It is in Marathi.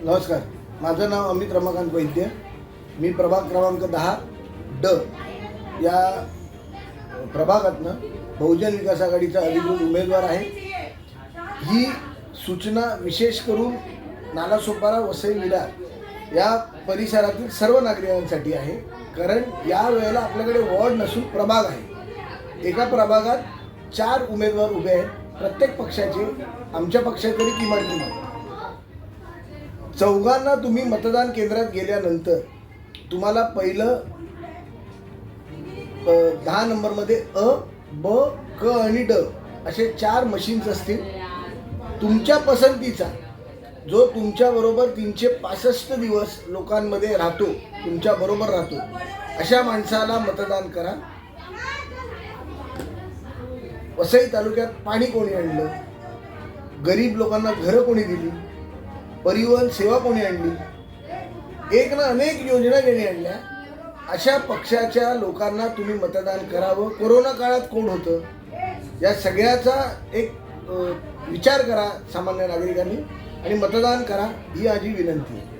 नमस्कार, माझं नाव अमित रमाकांत वैद्य. मी प्रभाग क्रमांक 10D या प्रभागातनं बहुजन विकास आघाडीचा अधिकृत उमेदवार आहे. ही सूचना विशेष करून नालासोपारा, वसई, विरार या परिसरातील सर्व नागरिकांसाठी आहे. कारण या वेळेला आपल्याकडे वॉर्ड नसून प्रभाग आहे. एका प्रभागात 4 उमेदवार उभे आहेत. प्रत्येक पक्षाचे, आमच्या पक्षाकडे किमान चौघांना तुम्ही मतदान केंद्रात गेल्यानंतर तुम्हाला पहिलं 10 नंबरमध्ये अ, ब, क आणि ड असे 4 मशीन्स असतील. तुमच्या पसंतीचा जो तुमच्याबरोबर 365 दिवस लोकांमध्ये राहतो, तुमच्याबरोबर राहतो, अशा माणसाला मतदान करा. वसई तालुक्यात पाणी कोणी आणलं, गरीब लोकांना घरं कोणी दिली, परिवहन सेवा कोणी आणली, एक ना अनेक योजना ज्यांनी आणल्या, अशा पक्षाच्या लोकांना तुम्ही मतदान करावं. कोरोना काळात कोण होतं, या सगळ्याचा एक विचार करा सामान्य नागरिकांनी आणि मतदान करा, ही माझी विनंती आहे.